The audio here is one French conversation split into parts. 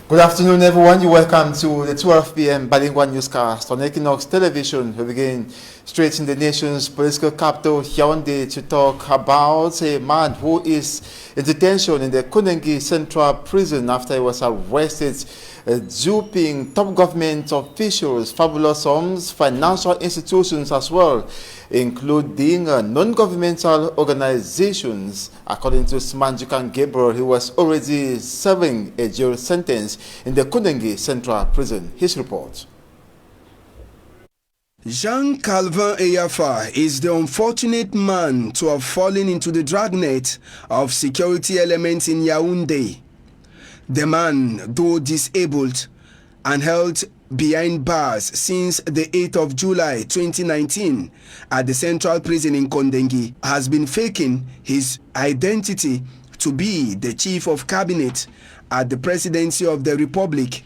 Good afternoon, everyone. You're welcome to the 12 p.m. bilingual newscast on Equinox Television. We begin straight in the nation's political capital, Yaoundé, to talk about a man who is in detention in the Kondengi Central Prison after he was arrested duping top government officials, fabulous sums, financial institutions as well, including non-governmental organizations. According to Smanjukan Gabriel, he was already serving a jail sentence in the Kondengi Central Prison. His report. Jean-Calvin Eyafa is the unfortunate man to have fallen into the dragnet of security elements in Yaoundé. The man, though disabled and held behind bars since the 8th of July 2019 at the Central Prison in Kondengi, has been faking his identity to be the chief of cabinet at the presidency of the Republic.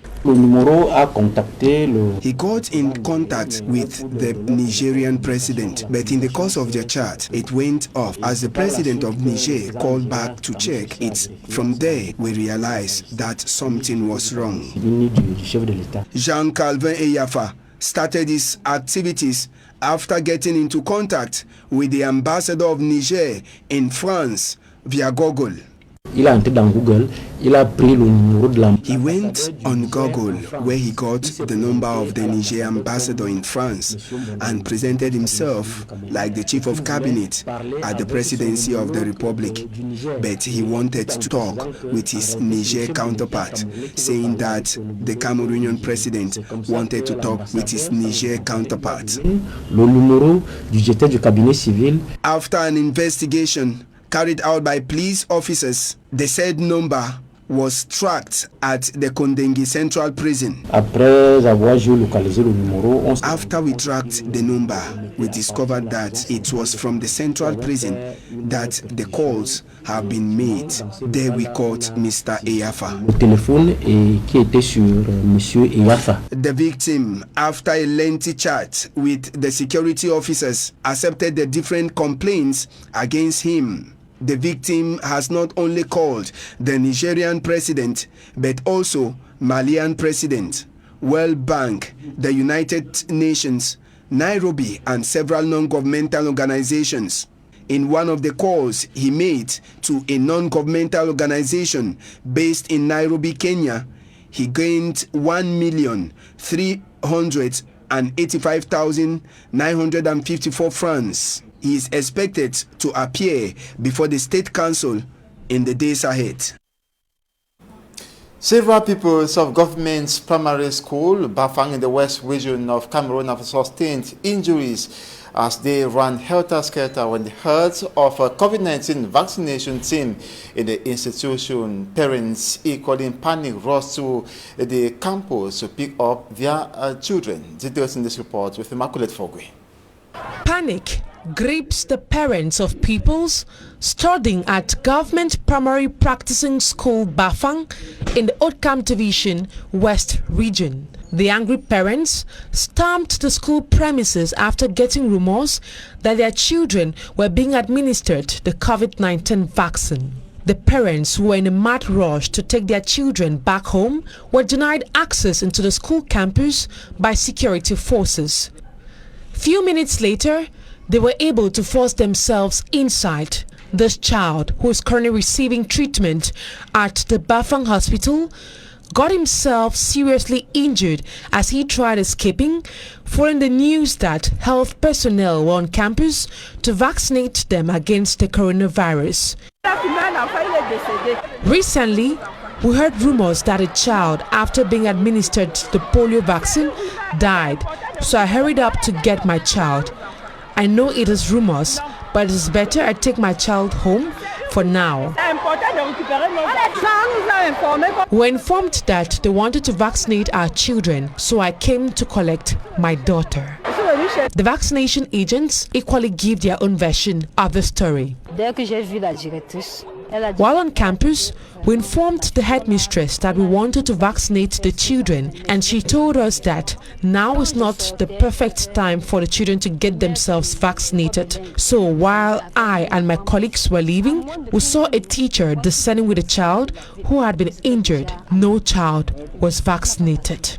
He got in contact with the Nigerian president, but in the course of their chat, it went off as the president of Niger called back to check. It's from there we realized that something was wrong. Jean-Calvin Eyafa started his activities after getting into contact with the ambassador of Niger in France via Google. He went on Google where he got the number of the Niger ambassador in France and presented himself like the chief of cabinet at the presidency of the Republic. But he wanted to talk with his Niger counterpart, saying that the Cameroonian president wanted to talk with his Niger counterpart. After an investigation carried out by police officers, the said number was tracked at the Kondengi Central Prison. After we tracked the number, we discovered that it was from the Central Prison that the calls have been made. There we caught Mr. Eyafa. The victim, after a lengthy chat with the security officers, accepted the different complaints against him. The victim has not only called the Nigerian president, but also Malian president, World Bank, the United Nations, Nairobi, and several non-governmental organizations. In one of the calls he made to a non-governmental organization based in Nairobi, Kenya, he gained 1,385,954 francs. He is expected to appear before the State Council in the days ahead. Several pupils of government's primary school, Bafang in the west region of Cameroon, have sustained injuries as they ran helter-skelter when they heard of a COVID-19 vaccination team in the institution. Parents equally in panic rushed to the campus to pick up their children. Details in this report with Immaculate Fogwe. Panic grips the parents of pupils studying at Government Primary Practicing School Bafang in the Haut-Kam Division, West Region. The angry parents stormed the school premises after getting rumors that their children were being administered the COVID-19 vaccine. The parents, who were in a mad rush to take their children back home, were denied access into the school campus by security forces. Few minutes later, they were able to force themselves inside. This child, who is currently receiving treatment at the Bafang Hospital, got himself seriously injured as he tried escaping, following the news that health personnel were on campus to vaccinate them against the coronavirus. Recently, we heard rumors that a child, after being administered the polio vaccine, died. So I hurried up to get my child. I know it is rumors, but it is better I take my child home for now. We were informed that they wanted to vaccinate our children, so I came to collect my daughter. The vaccination agents equally give their own version of the story. While on campus, we informed the headmistress that we wanted to vaccinate the children, and she told us that now is not the perfect time for the children to get themselves vaccinated. So while I and my colleagues were leaving, we saw a teacher descending with a child who had been injured. No child was vaccinated.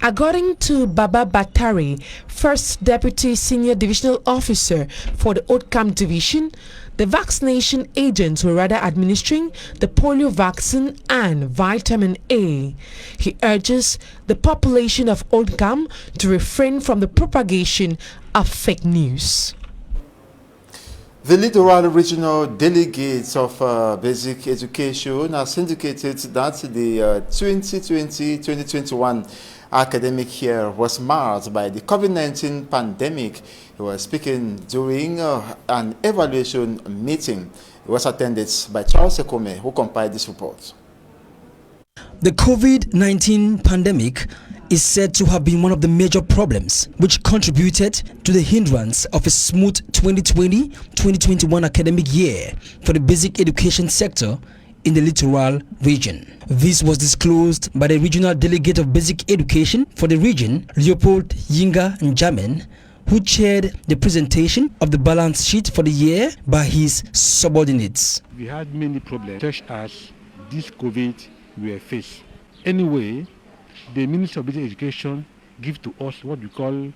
According to Baba Batari, First Deputy Senior Divisional Officer for the Oudkam Division, the vaccination agents were rather administering the polio vaccine and vitamin A. He urges the population of Oudkam to refrain from the propagation of fake news. The Littoral Regional Delegates of Basic Education has indicated that the 2020-2021 academic year was marked by the COVID-19 pandemic. He was speaking during an evaluation meeting. It was attended by Charles Ekome, who compiled this report. The COVID-19 pandemic is said to have been one of the major problems which contributed to the hindrance of a smooth 2020-2021 academic year for the basic education sector in the littoral region. This was disclosed by the Regional Delegate of Basic Education for the region, Leopold Yinga Njamin, who chaired the presentation of the balance sheet for the year by his subordinates. We had many problems such as this COVID we face. Anyway, the Ministry of Basic Education give to us what we call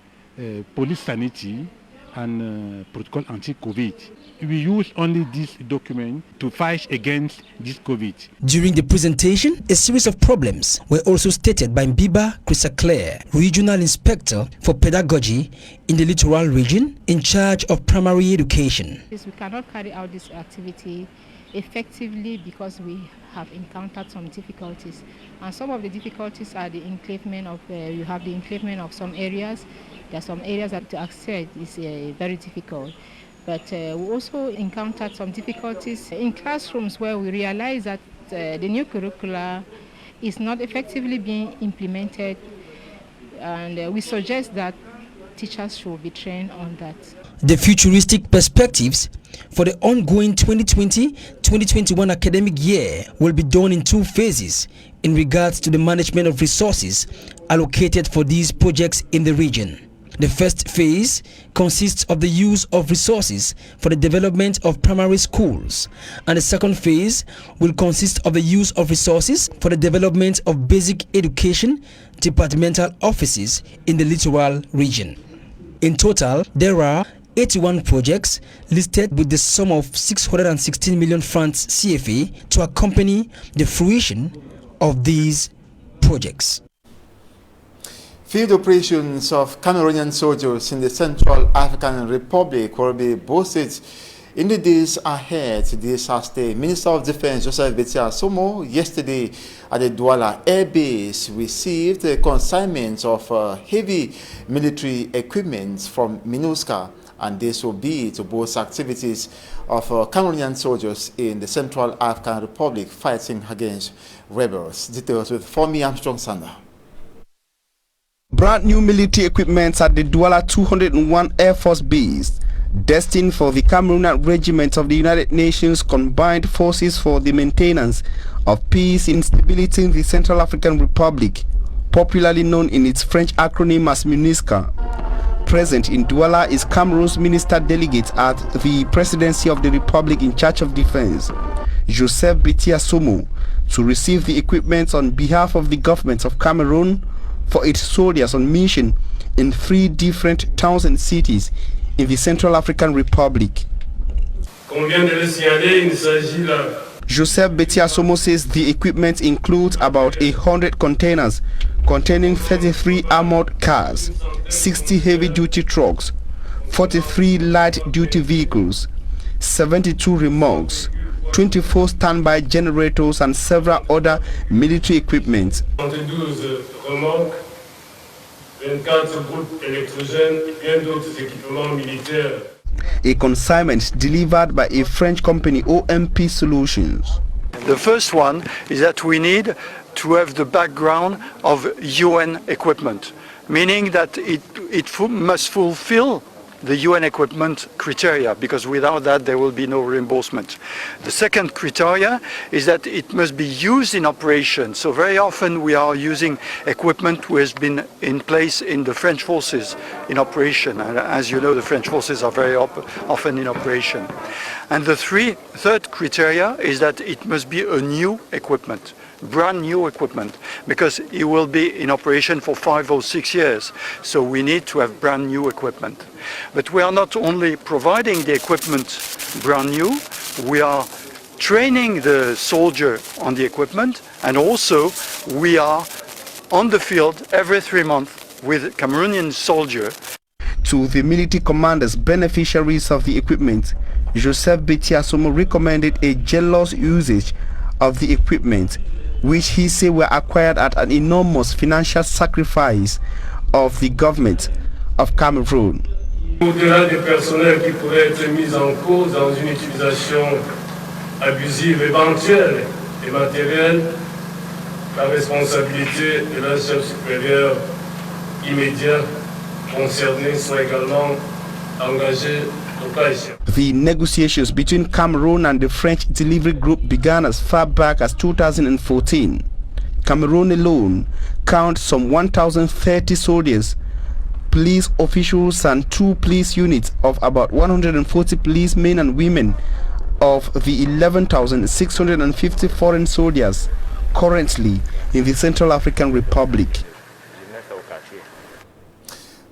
police sanity and protocol anti-COVID. We use only this document to fight against this COVID. During the presentation, a series of problems were also stated by Mbiba Chrisaclaire, Regional Inspector for Pedagogy in the Littoral Region in charge of primary education. We cannot carry out this activity effectively because we have encountered some difficulties, and some of the difficulties are the enclavement of you have the enclavement of some areas. There are some areas that to access is very difficult, but we also encountered some difficulties in classrooms where we realize that the new curricula is not effectively being implemented, and we suggest that teachers should be trained on that. The futuristic perspectives for the ongoing 2020-2021 academic year will be done in two phases in regards to the management of resources allocated for these projects in the region. The first phase consists of the use of resources for the development of primary schools, and the second phase will consist of the use of resources for the development of basic education departmental offices in the littoral region. In total, there are 81 projects listed with the sum of 616 million francs CFA to accompany the fruition of these projects. Field operations of Cameroonian soldiers in the Central African Republic will be boosted in the days ahead. This as the Minister of Defense, Joseph Betia Somo, yesterday at the Douala Air Base received a consignment of heavy military equipment from MINUSCA, and this will be to boost activities of Cameroonian soldiers in the Central African Republic fighting against rebels. Details with Fomi Armstrong Sander. Brand new military equipment at the Douala 201 Air Force Base, destined for the Cameroonian Regiment of the United Nations Combined Forces for the Maintenance of Peace and Stability in the Central African Republic, popularly known in its French acronym as MINUSCA. Present in Douala is Cameroon's Minister Delegate at the Presidency of the Republic in charge of defense, Joseph Betia Somo, to receive the equipment on behalf of the government of Cameroon for its soldiers on mission in 3 different towns and cities in the Central African Republic. Joseph Betia Somo says the equipment includes about 100 containers containing 33 armored cars, 60 heavy-duty trucks, 43 light-duty vehicles, 72 remorques, 24 standby generators and several other military equipment. 12 remorques, 24 groupes électrogènes et bien d'autres équipements militaires. A consignment delivered by a French company, OMP Solutions. The first one is that we need to have the background of UN equipment, meaning that it must fulfill the UN equipment criteria, because without that there will be no reimbursement. The second criteria is that it must be used in operation. So very often we are using equipment which has been in place in the French forces in operation. And as you know, the French forces are very often in operation. And the third criteria is that it must be a new equipment, brand new equipment, because it will be in operation for 5 or 6 years. So we need to have brand new equipment. But we are not only providing the equipment brand new, we are training the soldier on the equipment, and also we are on the field every 3 months with Cameroonian soldier. To the military commanders, beneficiaries of the equipment, Joseph Betiasomo recommended a jealous usage of the equipment, which he said were acquired at an enormous financial sacrifice of the government of Cameroon. Au-delà des personnels qui pourraient être mis en cause dans une utilisation abusive éventuelle des matériels, la responsabilité de la chef supérieur immédiat concerné soit également engagée au cas échéant. The negotiations between Cameroon and the French delivery group began as far back as 2014. Cameroon alone counts some 1,030 soldiers, police officials and 2 police units of about 140 policemen and women of the 11,650 foreign soldiers currently in the Central African Republic.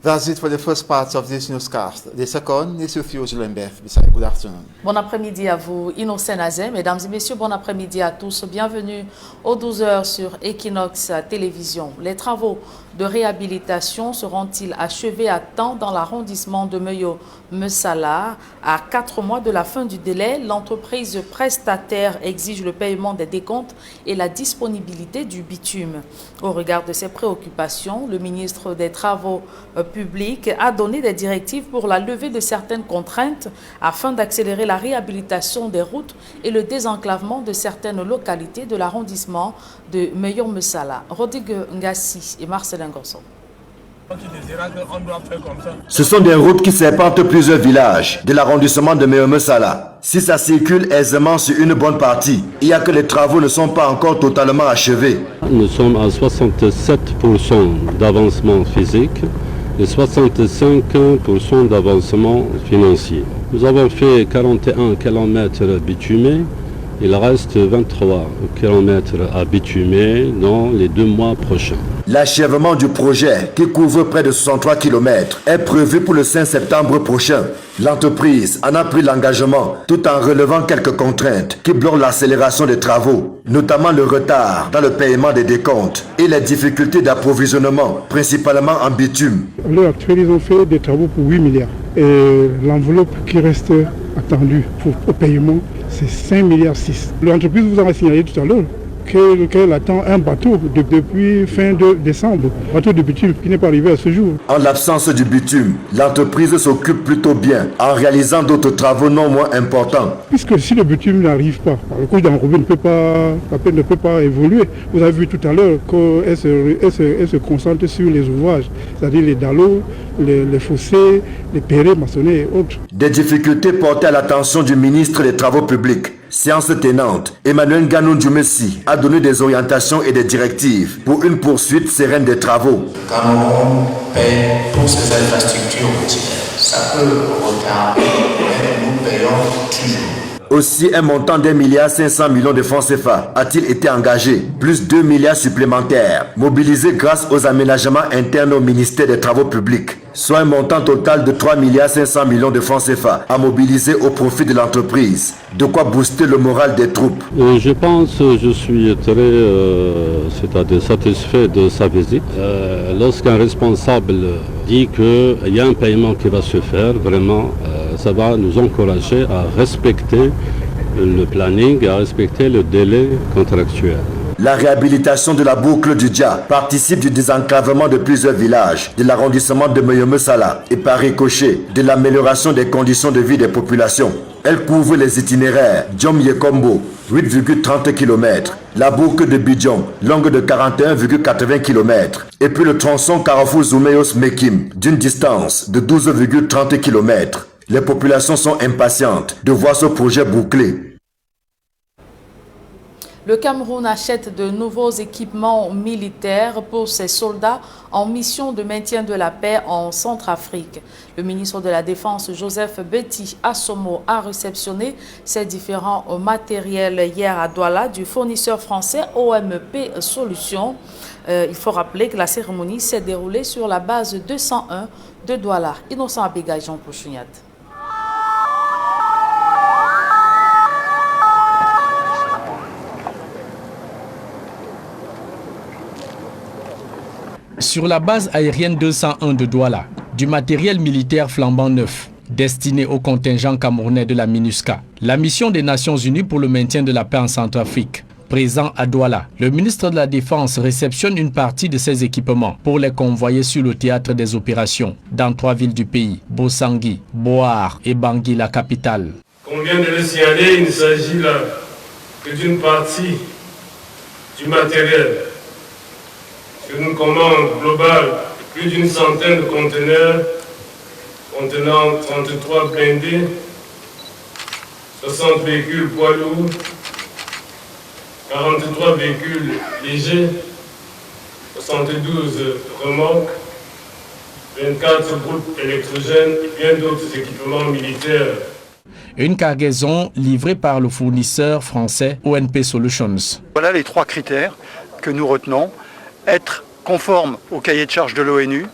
That's it for the first part of this newscast. The second is with you, Lambert. Good afternoon. Bon après-midi à vous, Innocent Nazé. Mesdames et messieurs, bon après-midi à tous. Bienvenue aux 12h sur Equinox Télévision. Les travaux de réhabilitation seront-ils achevés à temps dans l'arrondissement de Meyo-Messala? À 4 mois de la fin du délai, l'entreprise prestataire exige le paiement des décomptes et la disponibilité du bitume. Au regard de ces préoccupations, le ministre des Travaux publics a donné des directives pour la levée de certaines contraintes afin d'accélérer la réhabilitation des routes et le désenclavement de certaines localités de l'arrondissement de Meyo-Messala. Rodrigue Ngassi et Marcelin Gorson. Ce sont des routes qui serpentent plusieurs villages de l'arrondissement de Meyo-Messala. Si ça circule aisément sur une bonne partie, il y a que les travaux ne sont pas encore totalement achevés. Nous sommes à 67% d'avancement physique et 65% d'avancement financier. Nous avons fait 41 km bitumés. Il reste 23 km à bitumer dans les 2 mois prochains. L'achèvement du projet, qui couvre près de 63 km, est prévu pour le 5 septembre prochain. L'entreprise en a pris l'engagement tout en relevant quelques contraintes qui bloquent l'accélération des travaux, notamment le retard dans le paiement des décomptes et les difficultés d'approvisionnement, principalement en bitume. À l'heure actuelle, ils ont fait des travaux pour 8 milliards. Et l'enveloppe qui reste attendue pour le paiement, c'est 5,6 milliards. L'entreprise vous en a signalé tout à l'heure qu'elle attend un bateau depuis fin de décembre, bateau de bitume qui n'est pas arrivé à ce jour. En l'absence du bitume, l'entreprise s'occupe plutôt bien en réalisant d'autres travaux non moins importants. Puisque si le bitume n'arrive pas, le couche d'enrobé ne peut pas évoluer. Vous avez vu tout à l'heure qu'elle se concentre sur les ouvrages, c'est-à-dire les dallots, les fossés, les pérés maçonnés et autres. Des difficultés portées à l'attention du ministre des Travaux publics. Séance tenante, Emmanuel Ganou-Djoumessi a donné des orientations et des directives pour une poursuite sereine des travaux. Cameroun paie pour ces infrastructures routières. Ça peut retarder, mais nous payons toujours. Aussi, un montant d'1,5 milliard de francs CFA a-t-il été engagé, plus 2 milliards supplémentaires, mobilisés grâce aux aménagements internes au ministère des Travaux publics, soit un montant total de 3,5 milliards de francs CFA à mobiliser au profit de l'entreprise. De quoi booster le moral des troupes. Je pense, je suis très satisfait de sa visite. Lorsqu'un responsable dit qu'il y a un paiement qui va se faire, vraiment, ça va nous encourager à respecter le planning, à respecter le délai contractuel. La réhabilitation de la boucle du Dja participe du désenclavement de plusieurs villages de l'arrondissement de Meyo-Messala et par ricochet de l'amélioration des conditions de vie des populations. Elle couvre les itinéraires Djom-Yekombo, 8,30 km, la boucle de Bidjon, longue de 41,80 km, et puis le tronçon Carrefour-Zouméos-Mekim, d'une distance de 12,30 km. Les populations sont impatientes de voir ce projet bouclé. Le Cameroun achète de nouveaux équipements militaires pour ses soldats en mission de maintien de la paix en Centrafrique. Le ministre de la Défense, Joseph Betty Assomo, a réceptionné ces différents matériels hier à Douala du fournisseur français OMP Solutions. Il faut rappeler que la cérémonie s'est déroulée sur la base 201 de Douala. Innocent Abega, Jean Pouchouniat. Sur la base aérienne 201 de Douala, du matériel militaire flambant neuf, destiné au contingent camerounais de la MINUSCA, la mission des Nations Unies pour le maintien de la paix en Centrafrique. Présent à Douala, le ministre de la Défense réceptionne une partie de ces équipements pour les convoyer sur le théâtre des opérations dans 3 villes du pays, Bosangui, Boar et Bangui, la capitale. Comme vient de le signaler, il ne s'agit là que d'une partie du matériel. Sur une commande globale, plus d'une centaine de conteneurs contenant 33 blindés, 60 véhicules poids lourds, 43 véhicules légers, 72 remorques, 24 groupes électrogènes et bien d'autres équipements militaires. Une cargaison livrée par le fournisseur français OMP Solutions. Voilà les 3 critères que nous retenons. Être conforme au cahier de charges de l'ONU,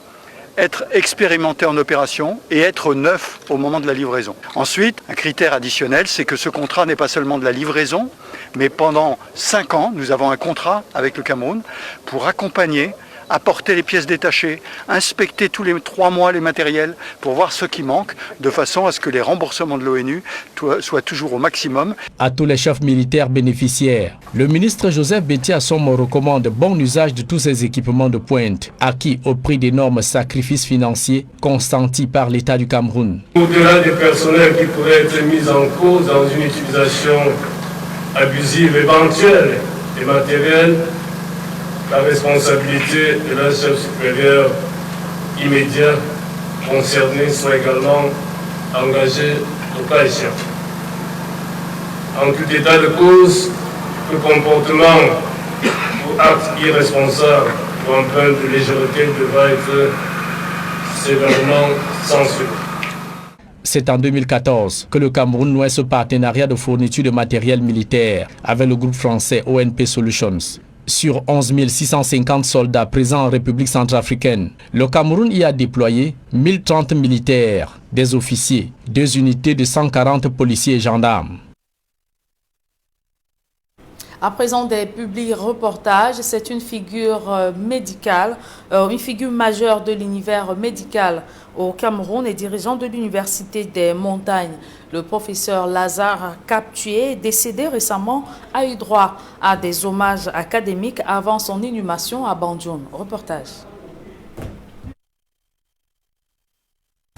être expérimenté en opération et être neuf au moment de la livraison. Ensuite, un critère additionnel, c'est que ce contrat n'est pas seulement de la livraison, mais pendant 5 ans, nous avons un contrat avec le Cameroun pour accompagner, apporter les pièces détachées, inspecter tous les 3 mois les matériels pour voir ce qui manque, de façon à ce que les remboursements de l'ONU soient toujours au maximum. À tous les chefs militaires bénéficiaires, le ministre Joseph Betty Assomo recommande bon usage de tous ces équipements de pointe, acquis au prix d'énormes sacrifices financiers consentis par l'État du Cameroun. Au-delà des personnels qui pourraient être mis en cause dans une utilisation abusive éventuelle des matériels, la responsabilité de la chef supérieur immédiat concerné soit également engagée au cas échéant. En tout état de cause, le comportement ou acte irresponsable ou empreinte de légèreté devra être sévèrement censuré. C'est en 2014 que le Cameroun nouait ce partenariat de fourniture de matériel militaire avec le groupe français OMP Solutions. Sur 11 650 soldats présents en République centrafricaine, le Cameroun y a déployé 1030 militaires, des officiers, 2 unités de 140 policiers et gendarmes. À présent, des publi-reportages, c'est une figure médicale, une figure majeure de l'univers médical au Cameroun et dirigeant de l'Université des Montagnes. Le professeur Lazare Kaptué, décédé récemment, a eu droit à des hommages académiques avant son inhumation à Bandioun. Reportage.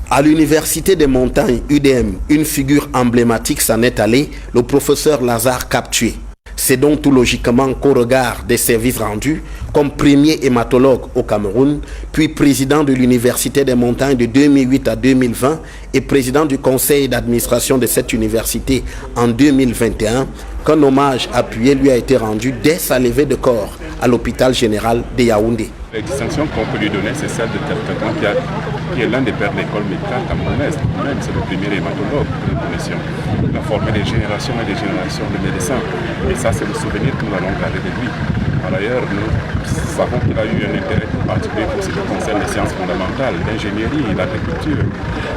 À l'Université des Montagnes, UDM, une figure emblématique s'en est allée, le professeur Lazare Kaptué. C'est donc tout logiquement qu'au regard des services rendus, comme premier hématologue au Cameroun, puis président de l'Université des Montagnes de 2008 à 2020 et président du conseil d'administration de cette université en 2021, qu'un hommage appuyé lui a été rendu dès sa levée de corps à l'hôpital général de Yaoundé. La distinction qu'on peut lui donner, c'est celle de quelqu'un qui est l'un des pères de l'école médicale camerounaise. Même c'est le premier hématologue que nous connaissions. Il a formé des générations et des générations de médecins. Et ça, c'est le souvenir que nous allons garder de lui. Par ailleurs, nous savons qu'il a eu un intérêt particulier pour ce qui concerne les sciences fondamentales, l'ingénierie, l'agriculture,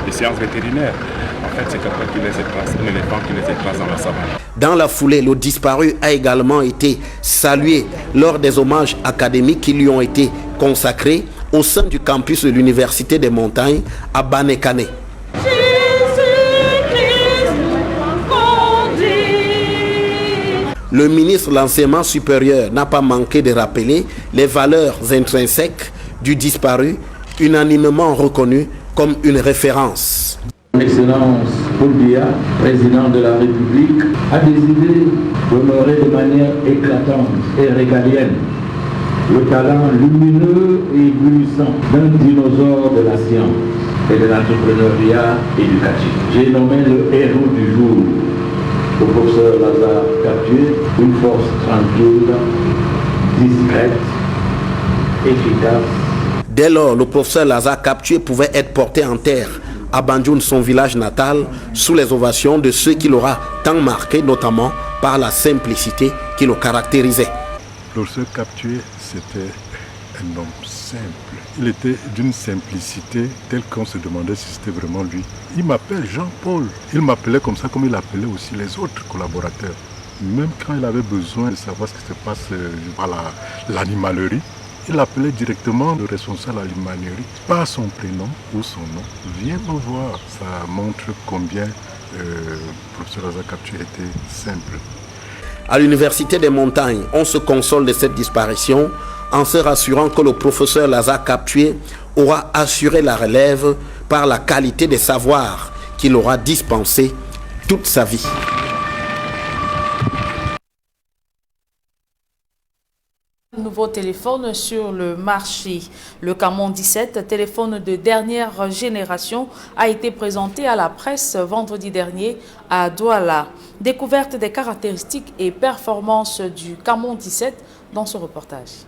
les sciences vétérinaires. En fait, c'est quelqu'un qui les écrase, un éléphant qui les écrase dans la savane. Dans la foulée, le disparu a également été salué lors des hommages académiques qui lui ont été consacrés au sein du campus de l'Université des Montagnes à Banekane. Le ministre de l'Enseignement supérieur n'a pas manqué de rappeler les valeurs intrinsèques du disparu, unanimement reconnues comme une référence. Excellence Paul Biya, président de la République, a décidé d'honorer de manière éclatante et régalienne le talent lumineux et éblouissant d'un dinosaure de la science et de l'entrepreneuriat éducatif. J'ai nommé le héros du jour au professeur Lazare Captué, une force tranquille, discrète, efficace. Dès lors, le professeur Lazare Captué pouvait être porté en terre à Banjoun, son village natal, sous les ovations de ceux qui l'aura tant marqué, notamment par la simplicité qui le caractérisait. Le professeur Captué, c'était un homme simple. Il était d'une simplicité telle qu'on se demandait si c'était vraiment lui. Il m'appelle Jean-Paul. Il m'appelait comme ça, comme il appelait aussi les autres collaborateurs. Même quand il avait besoin de savoir ce qui se passe à l'animalerie, il appelait directement le responsable à l'animalerie par son prénom ou son nom. Viens me voir. Ça montre combien le professeur Lazare Captué était simple. À l'Université des Montagnes, on se console de cette disparition en se rassurant que le professeur Lazare Captué aura assuré la relève par la qualité des savoirs qu'il aura dispensés toute sa vie. Nouveau téléphone sur le marché. Le Camon 17, téléphone de dernière génération, a été présenté à la presse vendredi dernier à Douala. Découverte des caractéristiques et performances du Camon 17 dans ce reportage.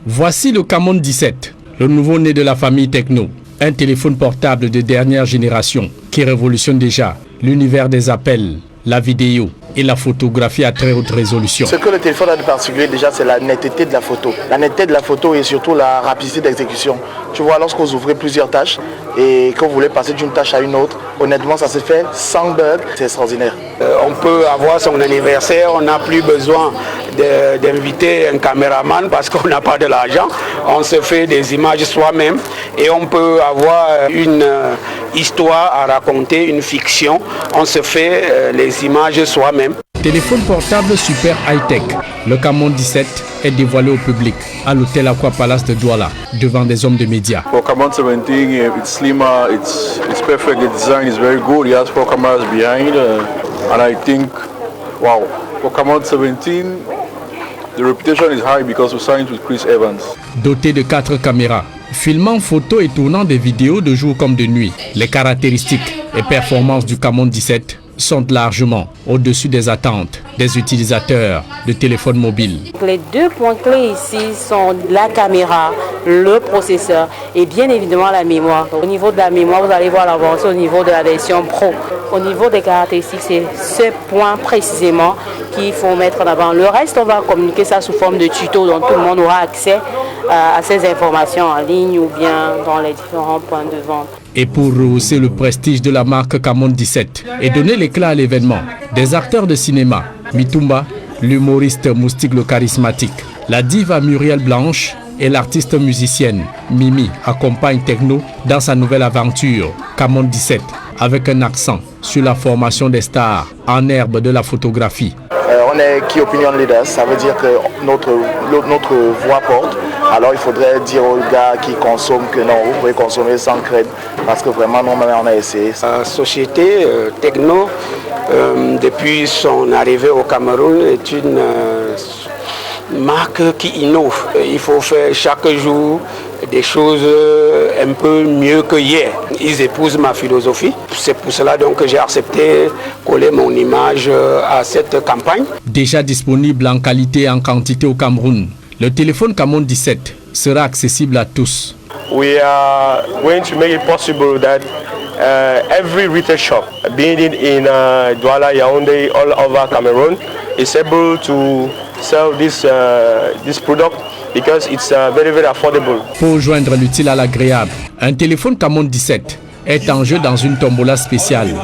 Voici le Camon 17, le nouveau-né de la famille Techno. Un téléphone portable de dernière génération qui révolutionne déjà l'univers des appels, la vidéo et la photographie à très haute résolution. Ce que le téléphone a de particulier déjà, c'est la netteté de la photo. La netteté de la photo et surtout la rapidité d'exécution. Tu vois, lorsque vous ouvrez plusieurs tâches et que vous voulez passer d'une tâche à une autre, honnêtement, ça se fait sans bug, c'est extraordinaire. On peut avoir son anniversaire, on n'a plus besoin d'inviter un caméraman parce qu'on n'a pas de l'argent. On se fait des images soi-même et on peut avoir une histoire à raconter, une fiction. On se fait les images soi-même. Téléphone portable super high-tech. Le Camon 17 est dévoilé au public à l'hôtel Aqua Palace de Douala devant des hommes de médias. For Camon 17, it's slimmer, it's perfect. The design is very good. It has 4 cameras behind, and I think, wow, for Camon 17, the reputation is high because we signed with Chris Evans. Doté de 4 caméras, filmant photos et tournant des vidéos de jour comme de nuit, les caractéristiques et performances du Camon 17 sont largement au-dessus des attentes des utilisateurs de téléphones mobiles. Les 2 points clés ici sont la caméra, le processeur et bien évidemment la mémoire. Au niveau de la mémoire, vous allez voir l'avancée au niveau de la version Pro. Au niveau des caractéristiques, c'est ce point précisément qu'il faut mettre en avant. Le reste, on va communiquer ça sous forme de tuto, donc tout le monde aura accès à ces informations en ligne ou bien dans les différents points de vente. Et pour rehausser le prestige de la marque Camon 17 et donner l'éclat à l'événement, des acteurs de cinéma, Mitumba, l'humoriste Moustique le charismatique, la diva Muriel Blanche et l'artiste musicienne Mimi accompagnent Techno dans sa nouvelle aventure Camon 17 avec un accent sur la formation des stars en herbe de la photographie. On est Key Opinion Leaders, ça veut dire que notre voix porte. Alors il faudrait dire aux gars qui consomment que non, vous pouvez consommer sans crainte, parce que vraiment nous-mêmes on a essayé. La société Techno, depuis son arrivée au Cameroun, est une marque qui innove. Il faut faire chaque jour des choses un peu mieux que hier. Ils épousent ma philosophie. C'est pour cela donc que j'ai accepté coller mon image à cette campagne. Déjà disponible en qualité et en quantité au Cameroun, le téléphone Camon 17 sera accessible à tous. We are going to make it possible that every retail shop, being it in Douala, Yaoundé, all over Cameroon, is able to sell this product because it's very, very affordable. Pour joindre l'utile à l'agréable, un téléphone Camon 17 est en jeu dans une tombola spéciale.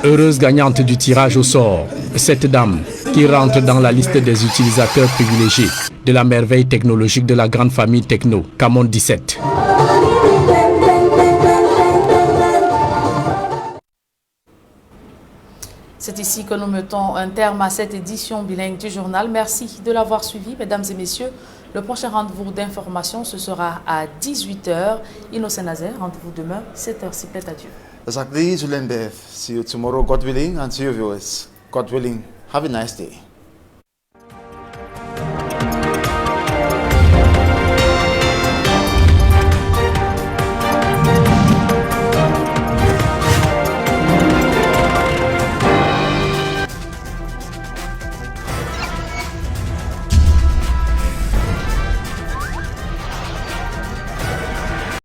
Heureuse gagnante du tirage au sort, cette dame qui rentre dans la liste des utilisateurs privilégiés de la merveille technologique de la grande famille Techno, Camon 17. C'est ici que nous mettons un terme à cette édition bilingue du journal. Merci de l'avoir suivi, mesdames et messieurs. Le prochain rendez-vous d'information, ce sera à 18h. Innocent Nazaire, rendez-vous demain, 7h. S'il plaît, adieu. Exactly, Julien Beth. See you tomorrow, God willing, and to your viewers. God willing, have a nice day.